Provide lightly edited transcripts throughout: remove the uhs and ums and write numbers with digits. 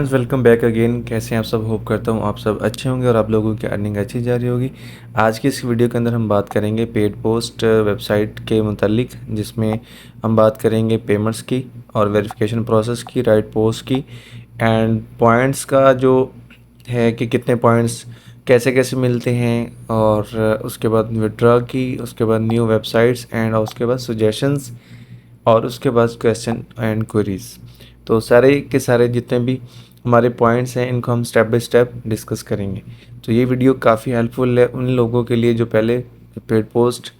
Friends, welcome back again. कैसे हैं आप सब? होप करता हूँ आप सब अच्छे होंगे और आप लोगों की अर्निंग अच्छी जा रही होगी। आज की इस वीडियो के अंदर हम बात करेंगे पेड पोस्ट वेबसाइट के मुतालिक, जिसमें हम बात करेंगे पेमेंट्स की और वेरिफिकेशन प्रोसेस की, राइट पोस्ट की, एंड पॉइंट्स का जो है कि कितने पॉइंट्स कैसे कैसे मिलते हैं, और उसके बाद विड्रॉ की, उसके बाद न्यू वेबसाइट्स, एंड उसके बाद सजेशंस, और उसके बाद क्वेश्चन एंड क्वेरीज। तो सारे के सारे जितने भी हमारे पॉइंट्स हैं इनको हम स्टेप बाय स्टेप डिस्कस करेंगे। तो ये वीडियो काफ़ी हेल्पफुल है उन लोगों के लिए जो पहले पेड पोस्ट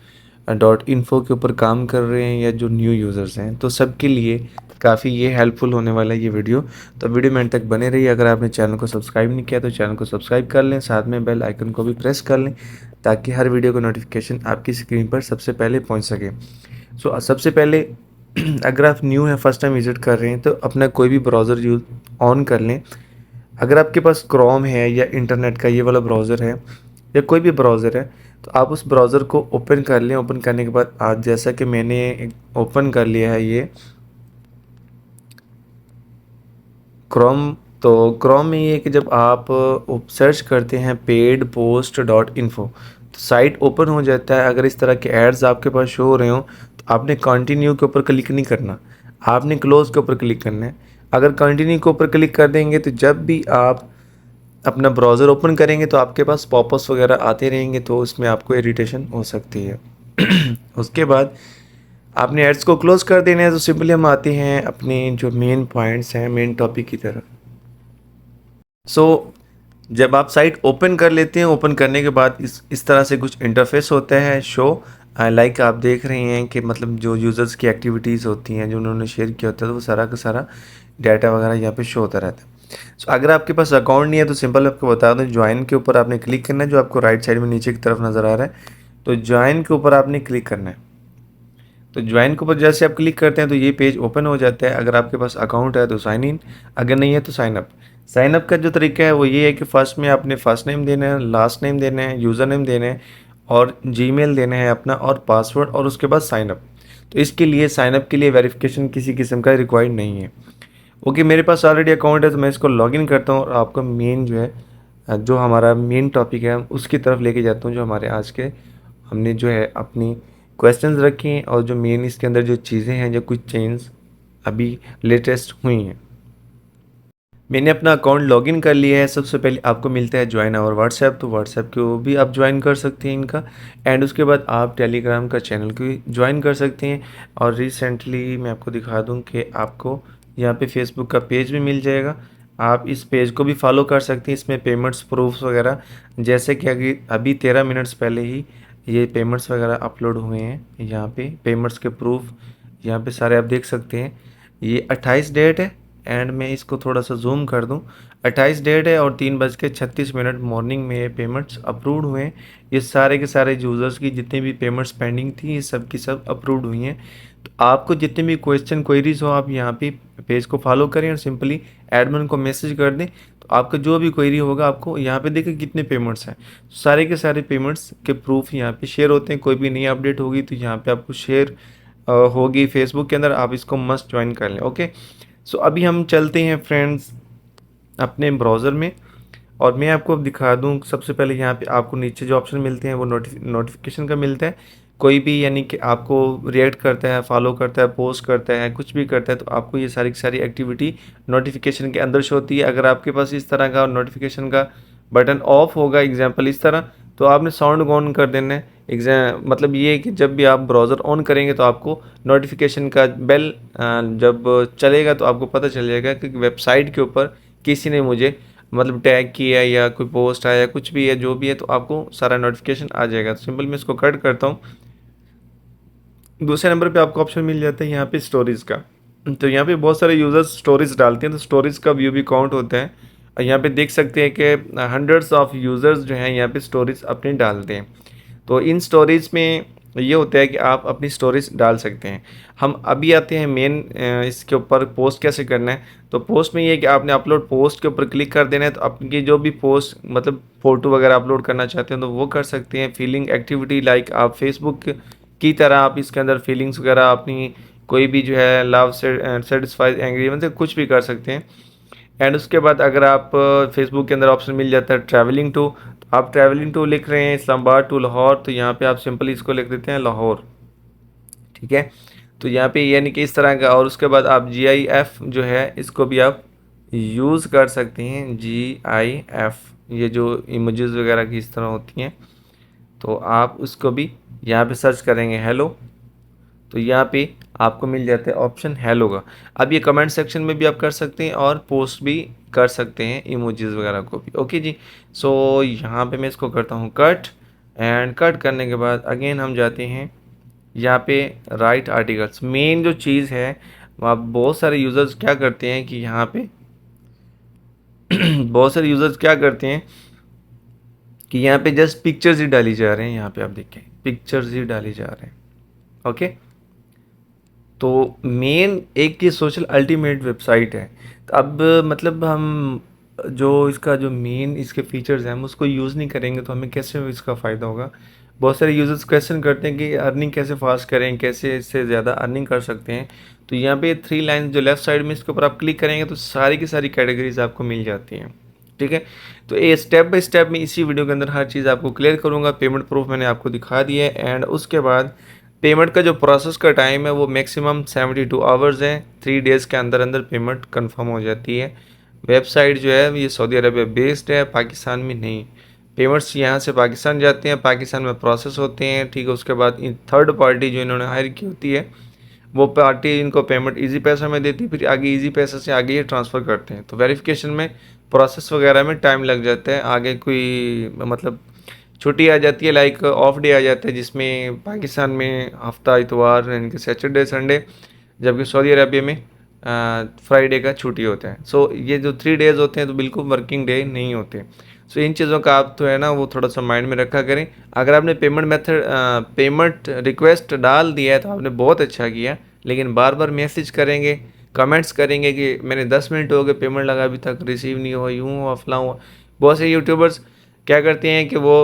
.info के ऊपर काम कर रहे हैं या जो न्यू यूज़र्स हैं, तो सबके लिए काफ़ी ये हेल्पफुल होने वाला है ये वीडियो। तो वीडियो में अंत तक बने रहिए। अगर आपने चैनल को सब्सक्राइब नहीं किया तो चैनल को सब्सक्राइब कर लें, साथ में बेल आइकन को भी प्रेस कर लें ताकि हर वीडियो का नोटिफिकेशन आपकी स्क्रीन पर सबसे पहले पहुंच सके। सबसे पहले अगर आप न्यू है, फर्स्ट टाइम विजिट कर रहे हैं, तो अपना कोई भी ब्राउज़र यूज ऑन कर लें। अगर आपके पास क्रोम है या इंटरनेट का ये वाला ब्राउज़र है या कोई भी ब्राउज़र है, तो आप उस ब्राउज़र को ओपन कर लें। ओपन करने के बाद आज जैसा कि मैंने ओपन कर लिया है ये क्रोम, तो क्रोम में ये है कि जब आप सर्च करते हैं paidpost.info तो साइट ओपन हो जाता है। अगर इस तरह के एड्स आपके पास शो हो रहे हो तो आपने कंटिन्यू के ऊपर क्लिक नहीं करना, आपने क्लोज के ऊपर क्लिक करना है। अगर कंटिन्यू के ऊपर क्लिक कर देंगे तो जब भी आप अपना ब्राउज़र ओपन करेंगे तो आपके पास पॉपअप्स वगैरह आते रहेंगे, तो उसमें आपको इरिटेशन हो सकती है। उसके बाद आपने एड्स को क्लोज कर देना है। तो सिंपली हम आते हैं अपने जो मेन पॉइंट्स हैं, मेन टॉपिक की तरफ। जब आप साइट ओपन कर लेते हैं, ओपन करने के बाद इस तरह से कुछ इंटरफेस होता है शो। लाइक आप देख रहे हैं कि मतलब जो यूज़र्स की एक्टिविटीज़ होती हैं, जो उन्होंने शेयर किया होता है, तो वो सारा का सारा डाटा वगैरह यहाँ पे शो होता रहता है। अगर आपके पास अकाउंट नहीं है तो सिंपल आपको बता दूं, ज्वाइन के ऊपर आपने क्लिक करना है, जो आपको राइट साइड में नीचे की तरफ नज़र आ रहा है। तो ज्वाइन के ऊपर आपने क्लिक करना है। तो ज्वाइन के ऊपर जैसे आप क्लिक करते हैं तो ये पेज ओपन हो जाता है। अगर आपके पास अकाउंट है तो साइन इन, अगर नहीं है तो साइन अप। साइन अप का जो तरीका है वो ये है कि फर्स्ट में आपने फर्स्ट नेम देना है, लास्ट नेम देना है, यूज़र नेम देना है, और जीमेल देना है अपना, और पासवर्ड, और उसके बाद साइन अप। तो इसके लिए साइन अप के लिए वेरिफिकेशन किसी किस्म का रिक्वायर्ड नहीं है। ओके, मेरे पास ऑलरेडी अकाउंट है तो मैं इसको लॉगिन करता हूँ और आपको मेन जो है जो हमारा मेन टॉपिक है उसकी तरफ लेके जाता हूँ। जो हमारे आज के हमने जो है अपनी क्वेश्चंस रखे हैं और जो मेन इसके अंदर जो चीज़ें हैं, जो कुछ चेंज अभी लेटेस्ट हुई हैं। मैंने अपना अकाउंट लॉगिन कर लिया है। सबसे पहले आपको मिलता है ज्वाइन आवर व्हाट्सएप, तो व्हाट्सएप को भी आप ज्वाइन कर सकते हैं इनका। एंड उसके बाद आप टेलीग्राम का चैनल को भी ज्वाइन कर सकते हैं। और रिसेंटली मैं आपको दिखा दूं कि आपको यहाँ पे फेसबुक का पेज भी मिल जाएगा, आप इस पेज को भी फॉलो कर सकते हैं। इसमें पेमेंट्स प्रूफ्स वगैरह, जैसे कि अभी 13 मिनट्स पहले ही ये पेमेंट्स वगैरह अपलोड हुए हैं। यहाँ पे पेमेंट्स के प्रूफ यहाँ पे सारे आप देख सकते हैं। ये 28 डेट है, एंड मैं इसको थोड़ा सा जूम कर दूं। 28 डेट है और 3:36 मॉर्निंग में ये पेमेंट्स अप्रूव्ड हुए हैं। ये सारे के सारे यूज़र्स की जितनी भी पेमेंट्स पेंडिंग थी ये सब की सब अप्रूव्ड हुई हैं। तो आपको जितने भी क्वेश्चन क्वेरीज हो आप यहाँ पे पेज को फॉलो करें और सिंपली एडमिन को मैसेज कर दें। तो आपका जो भी क्वेरी होगा आपको यहाँ पे देखें कितने पेमेंट्स हैं, सारे के सारे पेमेंट्स के प्रूफ यहाँ पे शेयर होते हैं। कोई भी नई अपडेट होगी तो यहाँ पे आपको शेयर होगी फेसबुक के अंदर, आप इसको मस्ट ज्वाइन कर लें। ओके, अभी हम चलते हैं फ्रेंड्स अपने ब्राउज़र में, और मैं आपको अब दिखा दूं। सबसे पहले यहाँ पे आपको नीचे जो ऑप्शन मिलते हैं वो नोटिफिकेशन का मिलता है। कोई भी यानी कि आपको रिएक्ट करता है, फॉलो करता है, पोस्ट करता है, कुछ भी करता है, तो आपको ये सारी की सारी एक्टिविटी नोटिफिकेशन के अंदर शो होती है। अगर आपके पास इस तरह का नोटिफिकेशन का बटन ऑफ होगा, एग्जाम्पल इस तरह, तो आपने साउंड ऑन कर देना है। मतलब ये है कि जब भी आप ब्राउज़र ऑन करेंगे तो आपको नोटिफिकेशन का बेल जब चलेगा तो आपको पता चल जाएगा कि वेबसाइट के ऊपर किसी ने मुझे मतलब टैग किया या कोई पोस्ट आया, कुछ भी है, जो भी है, तो आपको सारा नोटिफिकेशन आ जाएगा। तो सिंपल मैं इसको कट करता हूँ। दूसरे नंबर पे आपको ऑप्शन मिल जाता है यहाँ पे स्टोरीज़ का। तो यहाँ पे बहुत सारे यूज़र्स स्टोरीज डालते हैं, तो स्टोरीज़ का व्यू भी काउंट होता है। और यहाँ पे देख सकते हैं कि हंड्रेड्स ऑफ यूज़र्स जो हैं यहाँ पे स्टोरीज अपनी डालते हैं। तो इन स्टोरीज़ में ये होता है कि आप अपनी स्टोरीज डाल सकते हैं। हम अभी आते हैं मेन इसके ऊपर पोस्ट कैसे करना है। तो पोस्ट में ये है कि आपने अपलोड पोस्ट के ऊपर क्लिक कर देना है। तो आपकी जो भी पोस्ट मतलब फ़ोटो वगैरह अपलोड करना चाहते हैं तो वो कर सकते हैं। फीलिंग एक्टिविटी लाइक आप फेसबुक की तरह आप इसके अंदर फीलिंग्स वगैरह अपनी कोई भी जो है लव, सेटिस्फाइड, एंग्री, मतलब कुछ भी कर सकते हैं। एंड उसके बाद अगर आप फेसबुक के अंदर ऑप्शन मिल जाता है ट्रैवलिंग टू, तो आप ट्रैवलिंग टू लिख रहे हैं इस्लामाबाद टू लाहौर, तो यहाँ पे आप सिंपली इसको लिख देते हैं लाहौर, ठीक है। तो यहाँ पे यानी कि इस तरह का, और उसके बाद आप GIF जो है इसको भी आप यूज़ कर सकते हैं, GIF, ये जो इमेजेस वगैरह की इस तरह होती हैं, तो आप उसको भी यहाँ पे सर्च करेंगे हेलो, तो यहाँ पे आपको मिल जाता है ऑप्शन हेलो का। अब ये कमेंट सेक्शन में भी आप कर सकते हैं और पोस्ट भी कर सकते हैं इमोजीज वगैरह को भी। ओके जी, सो यहाँ पे मैं इसको करता हूँ कट, एंड कट करने के बाद अगेन हम जाते हैं यहाँ पे राइट आर्टिकल्स। मेन जो चीज़ है, आप बहुत सारे यूज़र्स क्या करते हैं कि यहाँ पे बहुत सारे यूज़र्स क्या करते हैं कि यहाँ पे जस्ट पिक्चर्स ही डाली जा रहे हैं, यहाँ पे आप देखें पिक्चर्स ही डाली जा रहे हैं। ओके, तो मेन एक ये सोशल अल्टीमेट वेबसाइट है। तो अब मतलब हम जो इसका जो मेन इसके फीचर्स हैं हम उसको यूज़ नहीं करेंगे तो हमें कैसे इसका फ़ायदा होगा। बहुत सारे यूज़र्स क्वेश्चन करते हैं कि अर्निंग कैसे फास्ट करें, कैसे इससे ज़्यादा अर्निंग कर सकते हैं। तो यहाँ पे 3 लाइन जो लेफ़्ट साइड में इसके ऊपर आप क्लिक करेंगे तो सारी की सारी कैटेगरीज आपको मिल जाती हैं, ठीक है। तो ये स्टेप बाय स्टेप में इसी वीडियो के अंदर हर चीज़ आपको क्लियर करूँगा। पेमेंट प्रूफ मैंने आपको दिखा दिया है, एंड उसके बाद पेमेंट का जो प्रोसेस का टाइम है वो मैक्सिमम 72 आवर्स है। 3 डेज़ के अंदर अंदर पेमेंट कंफर्म हो जाती है। वेबसाइट जो है ये सऊदी अरबिया बेस्ड है, पाकिस्तान में नहीं। पेमेंट्स यहाँ से पाकिस्तान जाते हैं, पाकिस्तान में प्रोसेस होते हैं, ठीक है। उसके बाद इन थर्ड पार्टी जो इन्होंने हायर की होती है वो पार्टी इनको पेमेंट इजी पैसा में देती है, फिर आगे इजी पैसा से आगे ये ट्रांसफ़र करते हैं। तो वेरिफिकेशन में प्रोसेस वगैरह में टाइम लग जाता है। आगे कोई मतलब छुट्टी आ जाती है, लाइक ऑफ डे आ जाता है, जिसमें पाकिस्तान में हफ्ता इतवार यानी कि सैटरडे संडे, जबकि सऊदी अरबिया में फ्राइडे का छुट्टी होता है। सो ये जो 3 डेज़ होते हैं तो बिल्कुल वर्किंग डे नहीं होते। सो इन चीज़ों का आप तो है ना वो थोड़ा सा माइंड में रखा करें। अगर आपने पेमेंट रिक्वेस्ट डाल दिया है तो आपने बहुत अच्छा किया, लेकिन बार बार मैसेज करेंगे, कमेंट्स करेंगे कि मैंने 10 मिनट हो गए पेमेंट लगा अभी तक रिसीव नहीं हुआ, यूँ हुआ फलां हुआ। बहुत से यूट्यूबर्स क्या करते हैं कि वो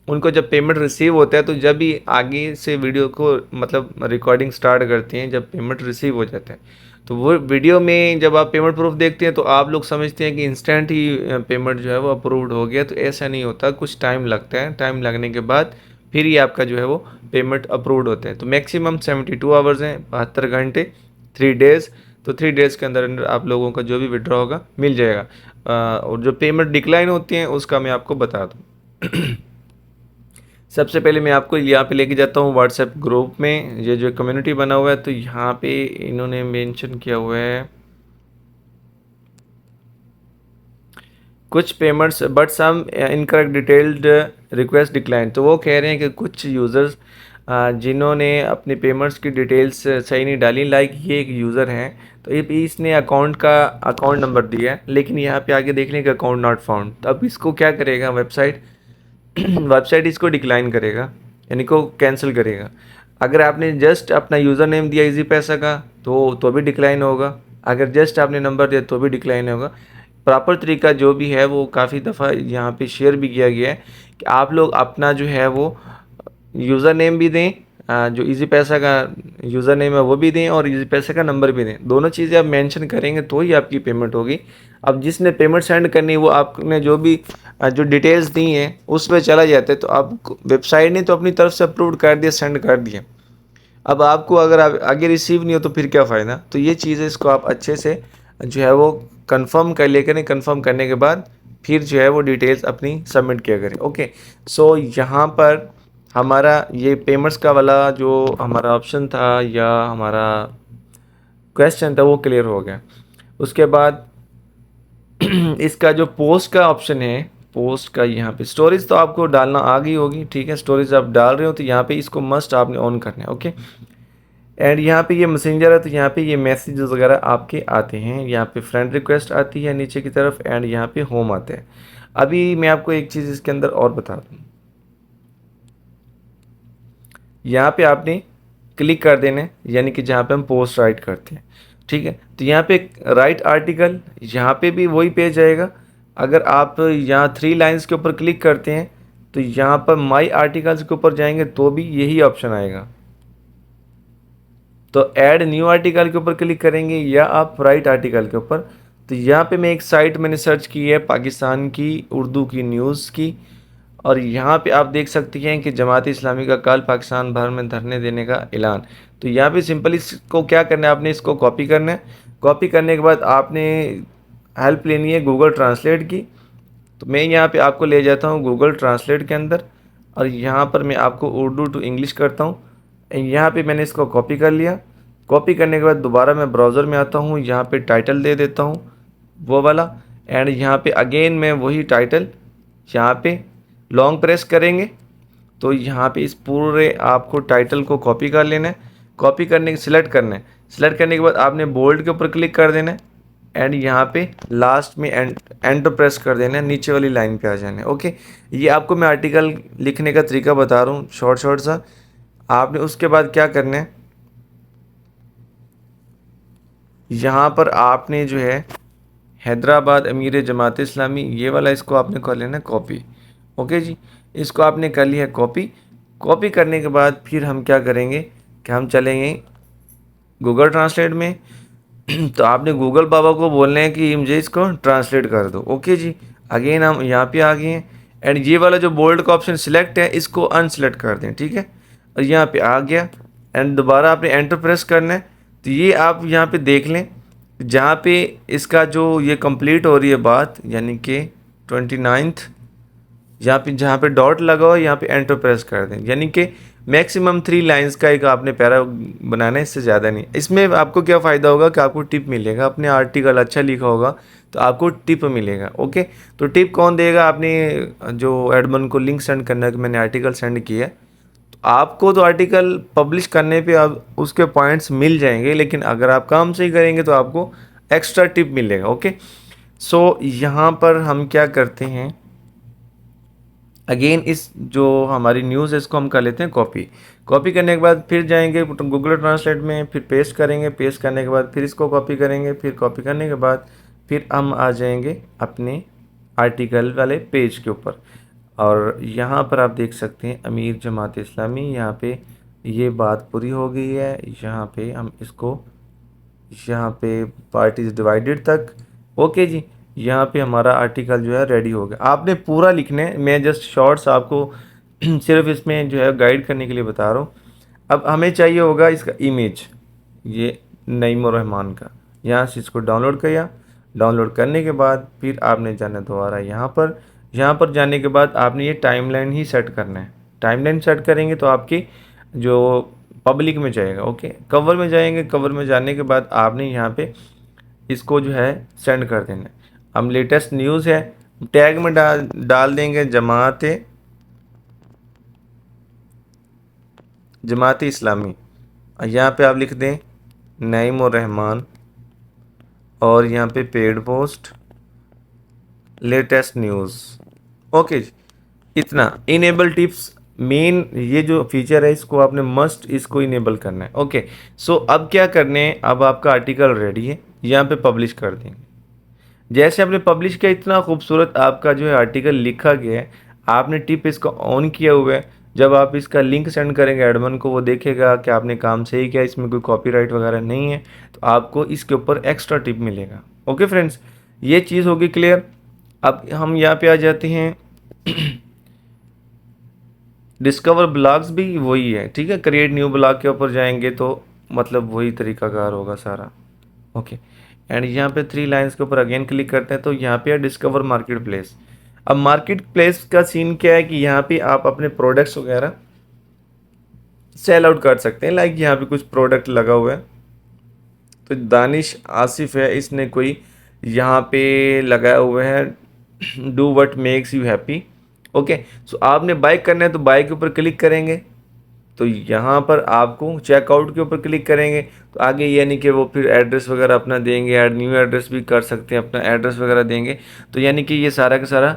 उनको जब पेमेंट रिसीव होता है तो जब भी आगे से वीडियो को मतलब रिकॉर्डिंग स्टार्ट करते हैं जब पेमेंट रिसीव हो जाता है, तो वो वीडियो में जब आप पेमेंट प्रूफ देखते हैं तो आप लोग समझते हैं कि इंस्टेंट ही पेमेंट जो है वो अप्रूव्ड हो गया। तो ऐसा नहीं होता, कुछ टाइम लगता है। टाइम लगने के बाद फिर ही आपका जो है वो पेमेंट अप्रूव्ड होता है। तो मैक्सिमम 72 आवर्स हैं, 72 घंटे, 3 डेज़। तो 3 डेज़ के अंदर अंदर आप लोगों का जो भी विड्रॉ होगा मिल जाएगा। और जो पेमेंट डिक्लाइन होती हैं उसका मैं आपको बता दूँ। सबसे पहले मैं आपको यहाँ पे लेके जाता हूँ व्हाट्सएप ग्रुप में। ये जो कम्युनिटी बना हुआ है तो यहाँ पे इन्होंने मेंशन किया हुआ है कुछ payments but some incorrect detailed request decline. तो वो कह रहे हैं कि कुछ यूज़र्स जिन्होंने अपनी पेमेंट्स की डिटेल्स सही नहीं डाली, लाइक ये एक यूज़र हैं तो ये इसने अकाउंट नंबर दिया है, लेकिन यहाँ पे आगे देख लें कि अकाउंट नॉट फाउंड। तो अब इसको क्या करेगा वेबसाइट इसको डिक्लाइन करेगा, यानी को कैंसिल करेगा। अगर आपने जस्ट अपना यूज़र नेम दिया इजी पैसा का तो भी डिक्लाइन होगा, अगर जस्ट आपने नंबर दिया तो भी डिक्लाइन होगा। प्रॉपर तरीका जो भी है वो काफ़ी दफ़ा यहाँ पे शेयर भी किया गया है कि आप लोग अपना जो है वो यूज़र नेम भी दें, जो इजी पैसा का यूज़र नेम है वो भी दें और इजी पैसा का नंबर भी दें। दोनों चीज़ें आप मेंशन करेंगे तो ही आपकी पेमेंट होगी। अब जिसने पेमेंट सेंड करनी है वो आपने जो भी जो डिटेल्स दी हैं उस पर चला जाता है, तो आप वेबसाइट ने तो अपनी तरफ से अप्रूव कर दिया, सेंड कर दिया। अब आपको अगर आप आगे रिसीव नहीं हो तो फिर क्या फ़ायदा। तो ये चीज़ें इसको आप अच्छे से जो है वो कंफर्म कर लिया करें। कंफर्म करने के बाद फिर जो है वो डिटेल्स अपनी सबमिट किया करें। ओके, सो यहाँ पर हमारा ये पेमेंट्स का वाला जो हमारा ऑप्शन था या हमारा क्वेश्चन था वो क्लियर हो गया। उसके बाद इसका जो पोस्ट का ऑप्शन है, पोस्ट का यहाँ पे स्टोरेज तो आपको डालना आ गई होगी, ठीक है। स्टोरेज आप डाल रहे हो तो यहाँ पे इसको मस्ट आपने ऑन करना है। ओके, एंड यहाँ पे ये मैसेंजर है तो यहाँ पे ये मैसेजेस वगैरह आपके आते हैं। यहाँ पे फ्रेंड रिक्वेस्ट आती है नीचे की तरफ, एंड यहाँ पे होम आता है। अभी मैं आपको एक चीज़ इसके अंदर और बता दूँ, यहाँ पे आपने क्लिक कर देना है, यानी कि जहाँ पे हम पोस्ट राइट करते हैं, ठीक है। तो यहाँ पे राइट आर्टिकल, यहाँ पे भी वही पेज आएगा। अगर आप यहाँ 3 लाइंस के ऊपर क्लिक करते हैं तो यहाँ पर माई आर्टिकल्स के ऊपर जाएंगे तो भी यही ऑप्शन आएगा। तो ऐड न्यू आर्टिकल के ऊपर क्लिक करेंगे या आप राइट आर्टिकल के ऊपर, तो यहाँ पे मैं एक साइट मैंने सर्च की है पाकिस्तान की उर्दू की न्यूज़ की, और यहाँ पे आप देख सकते हैं कि जमात इस्लामी का कल पाकिस्तान भर में धरने देने का ऐलान। तो यहाँ पे सिंपल इसको क्या करना है, आपने इसको कॉपी करना है। कॉपी करने के बाद आपने हेल्प लेनी है गूगल ट्रांसलेट की। तो मैं यहाँ पे आपको ले जाता हूँ गूगल ट्रांसलेट के अंदर, और यहाँ पर मैं आपको उर्दू टू इंग्लिश करता हूँ। यहाँ पे मैंने इसको कॉपी कर लिया। कॉपी करने के बाद दोबारा मैं ब्राउज़र में आता हूँ, यहाँ पे टाइटल दे देता हूँ वो वाला, एंड यहाँ पे अगेन मैं वही टाइटल यहाँ पे लॉन्ग प्रेस करेंगे तो यहाँ पे इस पूरे आपको टाइटल को कॉपी कर लेना है। कॉपी करने के सिलेक्ट करना है। सिलेक्ट करने के बाद आपने बोल्ड के ऊपर क्लिक कर देना है, एंड यहाँ पे लास्ट में एंटर प्रेस कर देना है, नीचे वाली लाइन पे आ जाना है। ओके, ये आपको मैं आर्टिकल लिखने का तरीका बता रहा हूँ शॉर्ट सा। आपने उसके बाद क्या करना है, यहाँ पर आपने जो है हैदराबाद अमीर जमात इस्लामी ये वाला इसको आपने कर लेना है कॉपी। ओके जी, इसको आपने कर लिया कॉपी। कॉपी करने के बाद फिर हम क्या करेंगे कि हम चलेंगे गूगल ट्रांसलेट में। तो आपने गूगल बाबा को बोलना है कि मुझे इसको ट्रांसलेट कर दो। ओके जी, अगेन हम यहाँ पे आ गए हैं, एंड ये वाला जो बोल्ड का ऑप्शन सिलेक्ट है इसको अनसेलेक्ट कर दें। ठीक है, और यहाँ पे आ गया, एंड दोबारा आपने एंटर प्रेस करना है। तो ये आप यहाँ पे देख लें जहाँ पे इसका जो ये कंप्लीट हो रही है बात, यानी कि 29th, यहाँ पे जहाँ पे डॉट लगा हो यहाँ पे एंटर प्रेस कर दें। यानी कि मैक्सिमम 3 लाइंस का एक आपने पैरा बनाना है, इससे ज़्यादा नहीं। इसमें आपको क्या फ़ायदा होगा कि आपको टिप मिलेगा, अपने आर्टिकल अच्छा लिखा होगा तो आपको टिप मिलेगा। ओके, तो टिप कौन देगा, आपने जो एडमिन को लिंक सेंड करना है कि मैंने आर्टिकल सेंड किया है, तो आपको तो आर्टिकल पब्लिश करने पे अब उसके पॉइंट्स मिल जाएंगे, लेकिन अगर आप काम सही करेंगे तो आपको एक्स्ट्रा टिप मिलेगा। ओके, सो यहाँ पर हम क्या करते हैं, अगेन इस जो हमारी न्यूज़ है इसको हम कर लेते हैं कॉपी। कॉपी करने के बाद फिर जाएंगे गूगल ट्रांसलेट में, फिर पेस्ट करेंगे। पेस्ट करने के बाद फिर इसको कॉपी करेंगे। फिर कॉपी करने के बाद फिर हम आ जाएंगे अपने आर्टिकल वाले पेज के ऊपर, और यहाँ पर आप देख सकते हैं अमीर जमात इस्लामी, यहाँ पे ये बात पूरी हो गई है। यहाँ पे हम इसको यहाँ पे पार्टीज डिवाइडेड तक। ओके जी, यहाँ पे हमारा आर्टिकल जो है रेडी हो गया। आपने पूरा लिखना है, मैं जस्ट शॉर्ट्स आपको सिर्फ इसमें जो है गाइड करने के लिए बता रहा हूँ। अब हमें चाहिए होगा इसका इमेज, ये नईम रहमान का। यहाँ से इसको डाउनलोड किया। डाउनलोड करने के बाद फिर आपने जाना दोबारा यहाँ पर। यहाँ पर जाने के बाद आपने ये टाइमलाइन ही सेट करना है। टाइमलाइन सेट करेंगे तो आपकी जो पब्लिक में जाएगा। ओके, कवर में जाएंगे। कवर में जाने के बाद आपने यहाँ पे इसको जो है सेंड कर देना है। हम लेटेस्ट न्यूज़ है, टैग में डाल देंगे जमात इस्लामी। यहाँ पे आप लिख दें नईम रहमान, और यहाँ पे paid post latest news. Okay जी, इतना इनेबल टिप्स मेन ये जो फीचर है इसको आपने मस्ट इसको इनेबल करना है। ओके, सो अब क्या करने हैं, अब आपका आर्टिकल रेडी है, यहाँ पे पब्लिश कर देंगे। जैसे आपने पब्लिश किया, इतना खूबसूरत आपका जो है आर्टिकल लिखा गया है। आपने टिप इसको ऑन किया हुआ है। जब आप इसका लिंक सेंड करेंगे एडमिन को, वो देखेगा कि आपने काम सही किया, इसमें कोई कॉपीराइट वगैरह नहीं है, तो आपको इसके ऊपर एक्स्ट्रा टिप मिलेगा। ओके फ्रेंड्स, ये चीज़ होगी क्लियर। अब हम यहाँ पे आ जाते हैं डिस्कवर ब्लॉग्स भी वही है। ठीक है, क्रिएट न्यू ब्लॉग के ऊपर जाएंगे तो मतलब वही तरीकाकार होगा सारा। ओके, एंड यहाँ पे 3 लाइंस के ऊपर अगेन क्लिक करते हैं तो यहाँ पे है डिस्कवर मार्केट प्लेस। अब मार्केट प्लेस का सीन क्या है कि यहाँ पे आप अपने प्रोडक्ट्स वगैरह सेल आउट कर सकते हैं। लाइक यहाँ पे कुछ प्रोडक्ट लगा हुआ है, तो दानिश आसिफ है, इसने कोई यहाँ पे लगाया हुआ है do what makes you happy. Okay, so आपने बाय करना है तो बाय के ऊपर क्लिक करेंगे, तो यहाँ पर आपको चेकआउट के ऊपर क्लिक करेंगे तो आगे यानी कि वो फिर एड्रेस वगैरह अपना देंगे। ऐड न्यू एड्रेस भी कर सकते हैं, अपना एड्रेस वगैरह देंगे। तो यानी कि ये सारा का सारा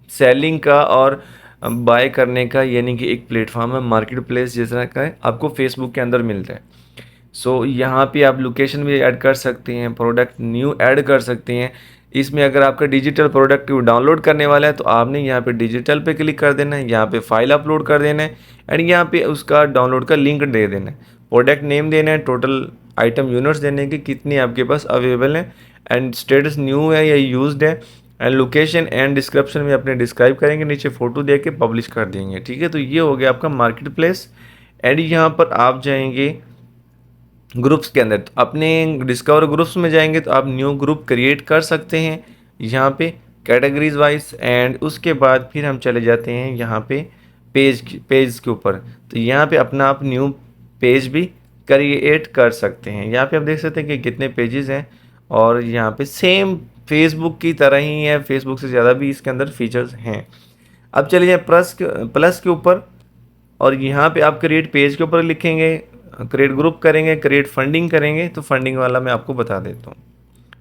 सेलिंग का और बाय करने का यानी कि एक प्लेटफॉर्म है, मार्केट प्लेस जैसा का है, आपको फेसबुक के अंदर मिलता है। सो यहाँ पे आप लोकेशन भी ऐड कर सकते हैं, प्रोडक्ट न्यू ऐड कर सकते हैं। इसमें अगर आपका डिजिटल प्रोडक्ट डाउनलोड करने वाला है तो आपने यहाँ पे डिजिटल पे क्लिक कर देना है, यहाँ पे फाइल अपलोड कर देना है, एंड यहाँ पे उसका डाउनलोड का लिंक दे देना है, प्रोडक्ट नेम देना है, टोटल आइटम यूनिट्स देने की कितनी आपके पास अवेलेबल है, एंड स्टेटस न्यू है या यूज्ड है, एंड लोकेशन एंड डिस्क्रिप्शन में अपने डिस्क्राइब करेंगे, नीचे फ़ोटो दे के पब्लिश कर देंगे। ठीक है, तो ये हो गया आपका मार्केट प्लेस। एंड यहाँ पर आप जाएंगे ग्रुप्स के अंदर, तो अपने डिस्कवर ग्रुप्स में जाएंगे तो आप न्यू ग्रुप क्रिएट कर सकते हैं यहाँ पे कैटेगरीज वाइज। एंड उसके बाद फिर हम चले जाते हैं यहाँ पे पेज के ऊपर, तो यहाँ पे अपना आप न्यू पेज भी क्रिएट कर सकते हैं। यहाँ पे आप देख सकते हैं कि कितने पेजेस हैं, और यहाँ पे सेम फेसबुक की तरह ही है, फेसबुक से ज़्यादा भी इसके अंदर फीचर्स हैं। अब चलिए जाए प्लस के ऊपर, और यहाँ पे आप क्रिएट पेज के ऊपर लिखेंगे, क्रिएट ग्रुप करेंगे, क्रिएट फंडिंग करेंगे। तो फंडिंग वाला मैं आपको बता देता हूँ।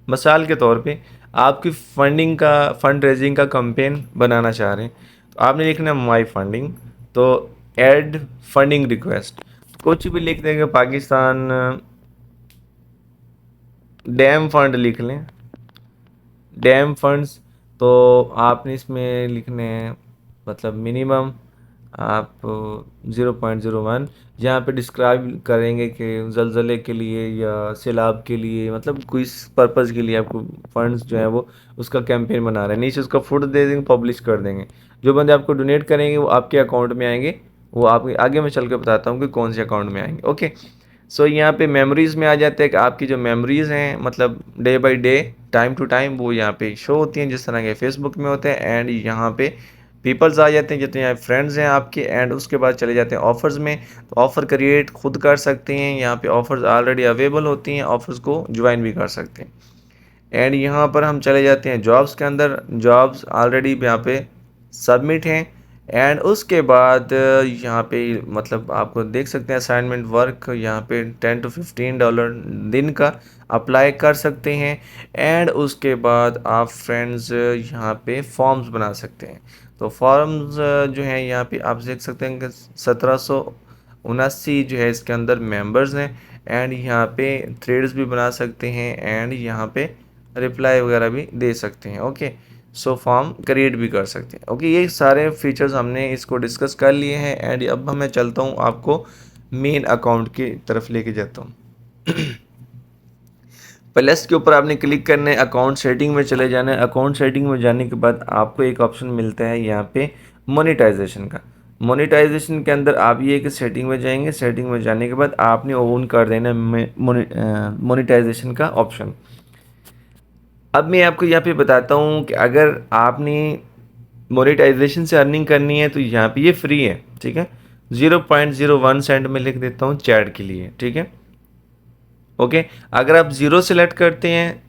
मिसाल के तौर पे आपकी फंड रेजिंग का कैंपेन बनाना चाह रहे हैं, तो आपने लिखना है माई फंडिंग, तो ऐड फंडिंग रिक्वेस्ट कुछ भी लिख देंगे, पाकिस्तान डैम फंड लिख लें, डैम फंड्स। तो आपने इसमें लिखने हैं मतलब मिनिमम आप 0.01, जहाँ पे डिस्क्राइब करेंगे कि ज़लज़ले के लिए या सैलाब के लिए, मतलब कोई पर्पज़ के लिए आपको फंड्स जो है वो उसका कैंपेन बना रहे हैं। नीचे उसका फुट दे देंगे, पब्लिश कर देंगे। जो बंदे आपको डोनेट करेंगे वो आपके अकाउंट में आएंगे, वो आपके आगे मैं चल के बताता हूँ कि कौन से अकाउंट में आएंगे। ओके, सो यहाँ पे मेमोरीज़ में आ जाते हैं कि आपकी जो मेमोरीज़ हैं मतलब day by day time to time वो यहाँ पे शो होती हैं, जिस तरह के फेसबुक में होते हैं। एंड यहाँ पे पीपल्स आ जाते हैं जितने यहाँ फ्रेंड्स हैं आपके। एंड उसके बाद चले जाते हैं ऑफ़र्स में, तो ऑफ़र क्रिएट खुद कर सकते हैं, यहाँ पे ऑफ़र्स ऑलरेडी अवेलेबल होती हैं, ऑफ़र्स को ज्वाइन भी कर सकते हैं। एंड यहाँ पर हम चले जाते हैं जॉब्स के अंदर, जॉब्स ऑलरेडी यहाँ पे सबमिट हैं। एंड उसके बाद यहाँ पे मतलब आपको देख सकते हैं असाइनमेंट वर्क, यहाँ पे $10 to $15 दिन का अप्लाई कर सकते हैं। एंड उसके बाद आप फ्रेंड्स यहाँ पे फॉर्म्स बना सकते हैं। तो फॉर्म्स जो हैं यहाँ पे आप देख सकते हैं कि 1779 जो है इसके अंदर मेंबर्स हैं। एंड यहाँ पे थ्रेड्स भी बना सकते हैं, एंड यहाँ पे रिप्लाई वगैरह भी दे सकते हैं। ओके, सो फॉर्म क्रिएट भी कर सकते हैं। ओके, ये सारे फीचर्स हमने इसको डिस्कस कर लिए हैं। एंड अब मैं चलता हूँ आपको मेन अकाउंट की तरफ लेके जाता हूँ। प्लस के ऊपर आपने क्लिक करना है, अकाउंट सेटिंग में चले जाना है। अकाउंट सेटिंग में जाने के बाद आपको एक ऑप्शन मिलता है यहाँ पे मोनेटाइजेशन का। मोनेटाइजेशन के अंदर आप ये कि सेटिंग में जाएंगे, सेटिंग में जाने के बाद आपने ऑन कर देना मोनेटाइजेशन का ऑप्शन। अब मैं आपको यहाँ पे बताता हूँ कि अगर आपने मोनेटाइजेशन से अर्निंग करनी है तो यहाँ पे ये फ्री है। ठीक है, 0.01 सेंट में लिख देता हूँ चैट के लिए। ठीक है, ओके, अगर आप ज़ीरो सेलेक्ट करते हैं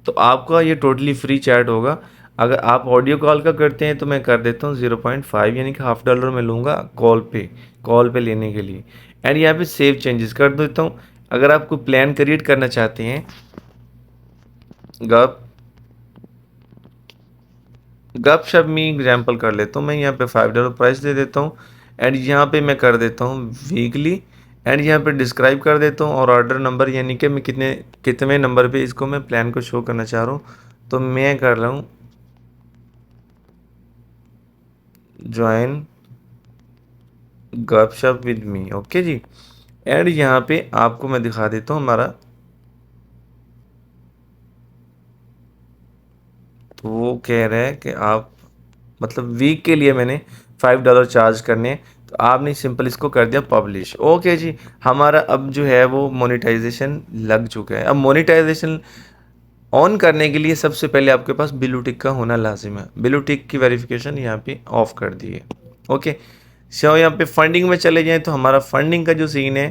तो आपका ये टोटली फ्री चैट होगा। अगर आप ऑडियो कॉल का करते हैं तो मैं कर देता हूँ 0.5 यानी कि $50 मैं लूँगा कॉल पे लेने के लिए। एंड यहाँ पे सेव चेंजेस कर देता हूँ। अगर आप कोई प्लान क्रिएट करना चाहते हैं, गपशप में एग्जाम्पल कर लेता हूँ, मैं यहाँ पे $5 प्राइस दे देता हूँ। एंड यहाँ पे मैं कर देता हूँ वीकली। एंड यहाँ पे डिस्क्राइब कर देता हूँ और ऑर्डर नंबर यानी कि मैं कितने नंबर पे इसको मैं प्लान को शो करना चाह रहा हूँ, तो मैं कर रहा हूँ join Gupshup with me. Okay जी, एंड यहाँ पे आपको मैं दिखा देता हूँ हमारा, तो वो कह रहा है कि आप मतलब वीक के लिए मैंने $5 चार्ज करने हैं, तो आपने सिंपल इसको कर दिया पब्लिश। ओके जी, हमारा अब जो है वो मोनेटाइजेशन लग चुका है। अब मोनेटाइजेशन ऑन करने के लिए सबसे पहले आपके पास ब्लू टिक का होना लाजिम है। ब्लू टिक की वेरिफिकेशन यहाँ पे ऑफ कर दी है। ओके, सो यहाँ पे फंडिंग में चले जाएं तो हमारा फंडिंग का जो सीन है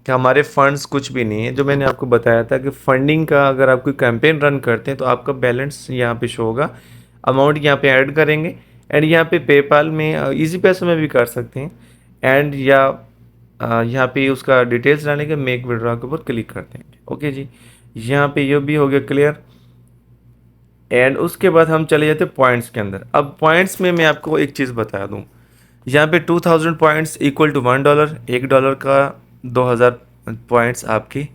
कि हमारे फंड्स कुछ भी नहीं है। जो मैंने आपको बताया था कि फंडिंग का अगर आप कोई कैंपेन रन करते हैं तो आपका बैलेंस यहाँ पे शो होगा, अमाउंट यहाँ पे ऐड करेंगे। एंड यहाँ पे पेपाल में इजी पैसे में भी कर सकते हैं। एंड या यहाँ पे उसका डिटेल्स डालने के मेक विड्रॉ के ऊपर क्लिक करते हैं। ओके जी, यहाँ पे ये भी हो गया क्लियर। एंड उसके बाद हम चले जाते हैं पॉइंट्स के अंदर। अब पॉइंट्स में मैं आपको एक चीज़ बता दूँ, यहाँ पे 2000 पॉइंट्स इक्वल टू $1, $1 का 2000 पॉइंट्स आपकी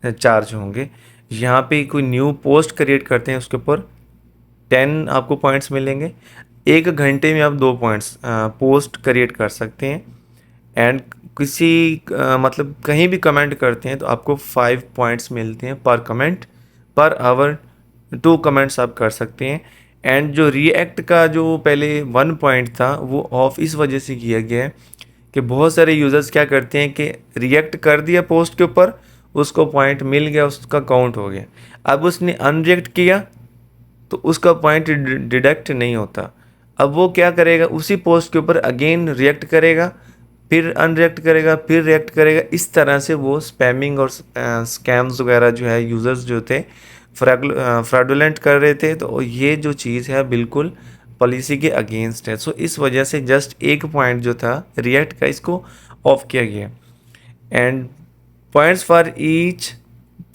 चार्ज होंगे। यहाँ पे कोई न्यू पोस्ट क्रिएट करते हैं उसके ऊपर 10 आपको पॉइंट्स मिलेंगे। 1 घंटे में आप 2 पॉइंट्स पोस्ट क्रिएट कर सकते हैं। एंड किसी मतलब कहीं भी कमेंट करते हैं तो आपको 5 पॉइंट्स मिलते हैं पर कमेंट, पर आवर 2 कमेंट्स आप कर सकते हैं। एंड जो रिएक्ट का जो पहले 1 पॉइंट था वो ऑफ इस वजह से किया गया है कि बहुत सारे यूज़र्स क्या करते हैं कि रिएक्ट कर दिया पोस्ट के ऊपर, उसको पॉइंट मिल गया, उसका काउंट हो गया। अब उसने अनरिएक्ट किया तो उसका पॉइंट डिडक्ट नहीं होता। अब वो क्या करेगा, उसी पोस्ट के ऊपर अगेन रिएक्ट करेगा, फिर अनरिएक्ट करेगा, फिर रिएक्ट करेगा। इस तरह से वो स्पैमिंग और स्कैम्स वगैरह जो है यूज़र्स जो थे फ्रॉडुलेंट कर रहे थे। तो ये जो चीज़ है बिल्कुल पॉलिसी के अगेंस्ट है। सो इस वजह से जस्ट एक पॉइंट जो था रिएक्ट का, इसको ऑफ किया गया। And points for each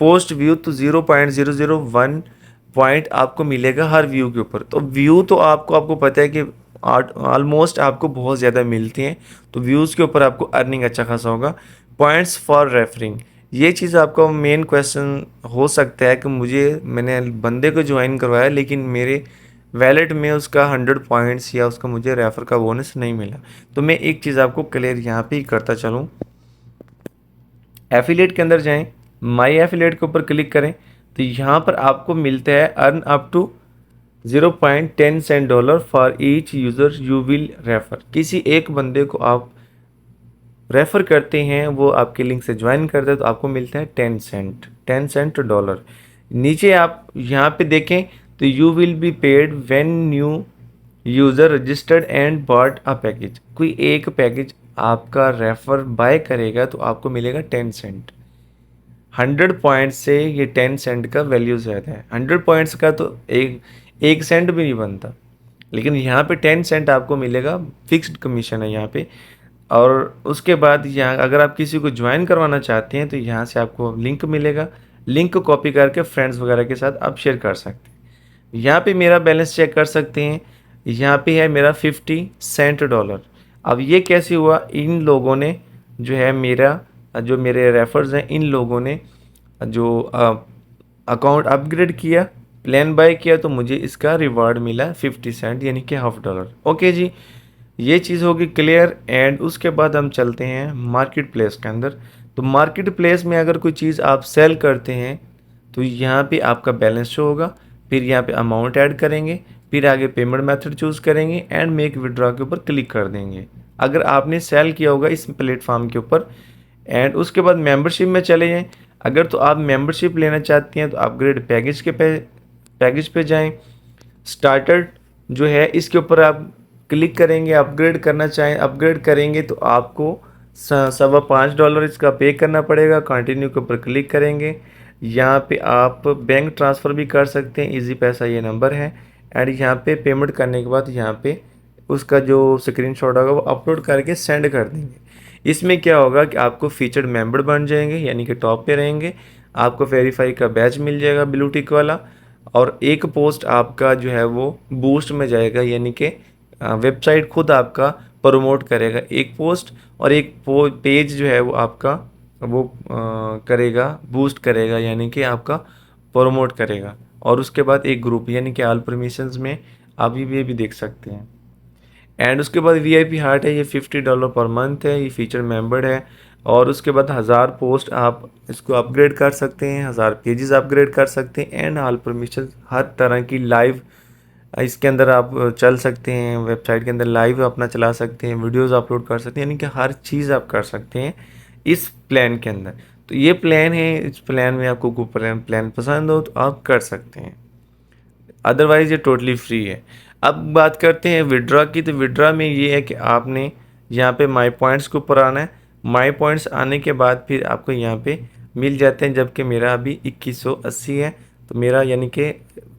post view तो 0.001 पॉइंट आपको मिलेगा हर व्यू के ऊपर। तो व्यू तो आपको पता है कि ऑलमोस्ट आपको बहुत ज़्यादा मिलती हैं, तो व्यूज़ के ऊपर आपको अर्निंग अच्छा खासा होगा। पॉइंट्स फॉर रेफरिंग, ये चीज़ आपका मेन क्वेश्चन हो सकता है कि मैंने बंदे को ज्वाइन करवाया लेकिन मेरे वैलेट में उसका 100 पॉइंट्स या उसका मुझे रेफर का बोनस नहीं मिला। तो मैं एक चीज़ आपको क्लियर यहाँ पे ही करता चलूँ। एफिलिएट के अंदर जाएं, माई एफिलिएट के ऊपर क्लिक करें, तो यहाँ पर आपको मिलता है earn up to 0.10 cent dollar for each user you will refer. किसी एक बंदे को आप रेफ़र करते हैं, वो आपके लिंक से ज्वाइन करते हैं, तो आपको मिलता है 10 सेंट डॉलर। नीचे आप यहाँ पे देखें तो you will be paid when new user registered and bought a package. कोई एक पैकेज आपका रेफ़र बाय करेगा तो आपको मिलेगा 10 सेंट। 100 पॉइंट्स से ये 10 सेंट का वैल्यू ज़्यादा है। 100 पॉइंट्स का तो एक सेंट भी नहीं बनता, लेकिन यहाँ पे 10 सेंट आपको मिलेगा, फिक्स्ड कमीशन है यहाँ पे। और उसके बाद यहाँ अगर आप किसी को ज्वाइन करवाना चाहते हैं तो यहाँ से आपको लिंक मिलेगा, लिंक को कॉपी करके फ्रेंड्स वगैरह के साथ आप शेयर कर सकते हैं। यहाँ पे मेरा बैलेंस चेक कर सकते हैं, यहाँ पे है मेरा 50 सेंट डॉलर। अब ये कैसे हुआ, इन लोगों ने जो है जो मेरे रेफर्स हैं, इन लोगों ने जो अकाउंट अपग्रेड किया, प्लान बाय किया, तो मुझे इसका रिवार्ड मिला 50 सेंट यानी कि $1/2। ओके जी, ये चीज़ होगी क्लियर। एंड उसके बाद हम चलते हैं मार्केट प्लेस के अंदर। तो मार्केट प्लेस में अगर कोई चीज़ आप सेल करते हैं तो यहाँ पे आपका बैलेंस शो होगा, फिर यहाँ पे अमाउंट ऐड करेंगे, फिर आगे पेमेंट मेथड चूज़ करेंगे एंड मेक विड्रॉ के ऊपर क्लिक कर देंगे अगर आपने सेल किया होगा इस प्लेटफॉर्म के ऊपर। एंड उसके बाद मेंबरशिप में चले जाएं। अगर तो आप मेंबरशिप लेना चाहती हैं तो अपग्रेड पैकेज पे जाएं। स्टार्टर जो है इसके ऊपर आप क्लिक करेंगे, अपग्रेड करना चाहें अपग्रेड करेंगे तो आपको $5.25 इसका पे करना पड़ेगा। कंटिन्यू के ऊपर क्लिक करेंगे, यहाँ पे आप बैंक ट्रांसफ़र भी कर सकते हैं, इजी पैसा ये नंबर है। एंड यहाँ पे पेमेंट करने के बाद यहाँ पे उसका जो स्क्रीनशॉट होगा वो अपलोड करके सेंड कर देंगे। इसमें क्या होगा कि आपको फीचर्ड मेंबर बन जाएंगे, यानी कि टॉप पे रहेंगे, आपको वेरीफाई का बैच मिल जाएगा ब्लू टिक वाला, और एक पोस्ट आपका जो है वो बूस्ट में जाएगा, यानी कि वेबसाइट खुद आपका प्रमोट करेगा एक पोस्ट, और एक पेज जो है वो आपका वो करेगा, बूस्ट करेगा, यानी कि आपका प्रमोट करेगा। और उसके बाद एक ग्रुप यानी कि ऑल परमिशंस में आप ये भी देख सकते हैं। एंड उसके बाद VIP हार्ट है, ये $50 पर मंथ है, ये फीचर मेंबर्ड है। और उसके बाद 1000 पोस्ट आप इसको अपग्रेड कर सकते हैं, 1000 पेजेस अपग्रेड कर सकते हैं। एंड ऑल परमिशन हर तरह की लाइव इसके अंदर आप चल सकते हैं, वेबसाइट के अंदर लाइव अपना चला सकते हैं, वीडियोस अपलोड कर सकते हैं, यानी कि हर चीज़ आप कर सकते हैं इस प्लान के अंदर। तो ये प्लान है, इस प्लान में आपको कोई प्लान पसंद हो तो आप कर सकते हैं, अदरवाइज़ ये टोटली फ्री है। अब बात करते हैं विड्रॉ की। तो विड्रॉ में ये है कि आपने यहाँ पे माई पॉइंट्स के ऊपर आना है। माई पॉइंट्स आने के बाद फिर आपको यहाँ पे मिल जाते हैं, जबकि मेरा अभी 2180 है, तो मेरा यानी कि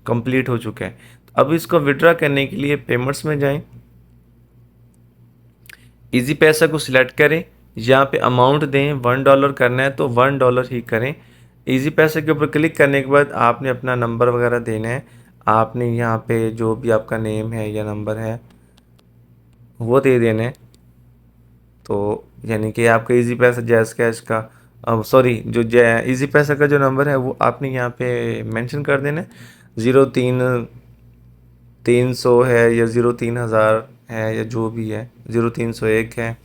कंप्लीट हो चुका है। तो अब इसको विड्रॉ करने के लिए पेमेंट्स में जाएं, इजी पैसा को सिलेक्ट करें, यहाँ पे अमाउंट दें, $1 करना है तो $1 ही करें। इजी पैसे के ऊपर क्लिक करने के बाद आपने अपना नंबर वगैरह देना है, आपने यहाँ पे जो भी आपका नेम है या नंबर है वो दे देना है। तो यानी कि आपका इजी पैसा जैज़ कैश का सॉरी जो इजी पैसा का जो नंबर है वो आपने यहाँ पे मेंशन कर देना है। 0300 है या 03,000 है या जो भी है, 0301 है,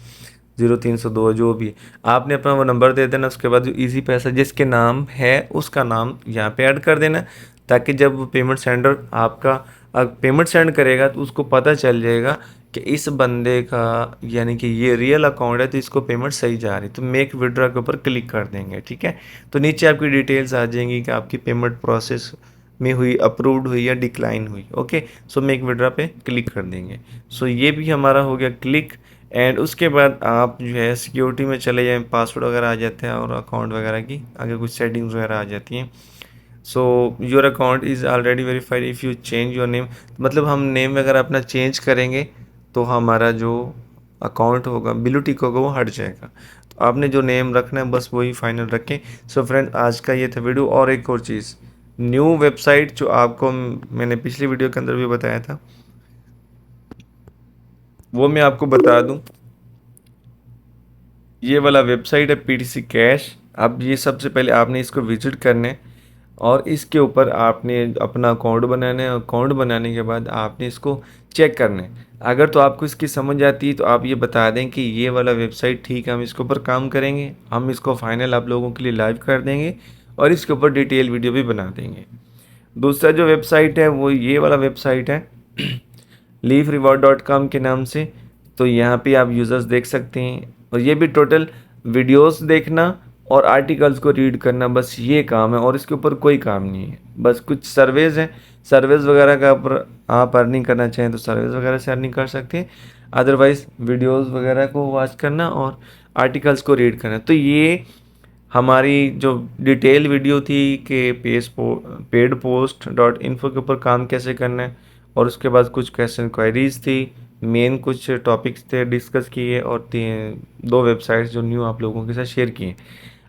0302 जो भी, आपने अपना वो नंबर दे देना। उसके बाद जो इजी पैसा जिसके नाम है उसका नाम यहाँ पे ऐड कर देना। ताकि जब पेमेंट सेंडर आपका पेमेंट सेंड करेगा तो उसको पता चल जाएगा कि इस बंदे का यानी कि ये रियल अकाउंट है, तो इसको पेमेंट सही जा रही है। तो मेक विड्रॉ के ऊपर क्लिक कर देंगे, ठीक है। तो नीचे आपकी डिटेल्स आ जाएंगी कि आपकी पेमेंट प्रोसेस में हुई, अप्रूव्ड हुई या डिक्लाइन हुई। ओके, सो मेक विड्रॉ पे क्लिक कर देंगे। सो ये भी हमारा हो गया क्लिक। एंड उसके बाद आप जो है सिक्योरिटी में चले जाएं, पासवर्ड वगैरह आ जाते हैं और अकाउंट वगैरह की आगे कुछ सेटिंग्स वगैरह आ जाती हैं। So your account is already verified if you change your name, मतलब हम नेम वगैरह अपना चेंज करेंगे तो हमारा जो अकाउंट होगा, ब्लू टिक होगा, वो हट जाएगा। तो आपने जो नेम रखना है बस वही फाइनल रखें। सो फ्रेंड, आज का ये था वीडियो। और एक और चीज़, न्यू वेबसाइट जो आपको मैंने पिछली वीडियो के अंदर भी बताया था, वो मैं आपको बता दूं। ये वाला वेबसाइट है पीटीसी कैश। अब ये सबसे पहले आपने इसको विजिट करना है और इसके ऊपर आपने अपना अकाउंट बनाना है। अकाउंट बनाने के बाद आपने इसको चेक करना है। अगर तो आपको इसकी समझ आती है तो आप ये बता दें कि ये वाला वेबसाइट ठीक है, हम इसके ऊपर काम करेंगे, हम इसको फाइनल आप लोगों के लिए लाइव कर देंगे और इसके ऊपर डिटेल वीडियो भी बना देंगे। दूसरा जो वेबसाइट है वो ये वाला वेबसाइट है leafreward.com के नाम से। तो यहाँ पे आप यूज़र्स देख सकते हैं और ये भी टोटल वीडियोस देखना और आर्टिकल्स को रीड करना, बस ये काम है और इसके ऊपर कोई काम नहीं है। बस कुछ सर्वेज हैं, सर्वेज वगैरह का ऊपर आप अर्निंग करना चाहें तो सर्वेज वगैरह से अर्निंग कर सकते हैं। अदरवाइज़ वीडियोस वगैरह को वॉच करना और आर्टिकल्स को रीड करना। तो ये हमारी जो डिटेल वीडियो थी कि पेड पोस्ट डॉट इन्फो के ऊपर काम कैसे करना है, और उसके बाद कुछ क्वेश्चन क्वेरीज थी, मेन कुछ टॉपिक्स थे डिस्कस किए, और दो वेबसाइट्स जो न्यू आप लोगों के साथ शेयर किए।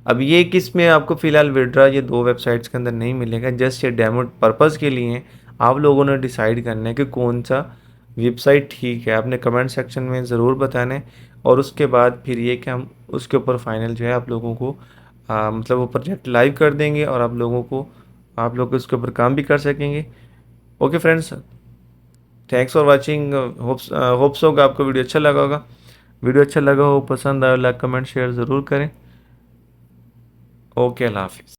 अब ये किस में आपको फ़िलहाल विड्रा ये दो वेबसाइट्स के अंदर नहीं मिलेगा, जस्ट ये डेमो पर्पज़ के लिए हैं। आप लोगों ने डिसाइड करना है कि कौन सा वेबसाइट ठीक है, आपने कमेंट सेक्शन में ज़रूर बताना है। और उसके बाद फिर ये कि हम उसके ऊपर फाइनल जो है आप लोगों को मतलब वो प्रोजेक्ट लाइव कर देंगे और आप लोग उसके ऊपर काम भी कर सकेंगे। Okay friends, thanks for watching. Hopes होगा आपको वीडियो अच्छा लगा होगा। वीडियो अच्छा लगा हो, पसंद आया, लाइक कमेंट शेयर ज़रूर करें। ओके, अल्लाह हाफिज़।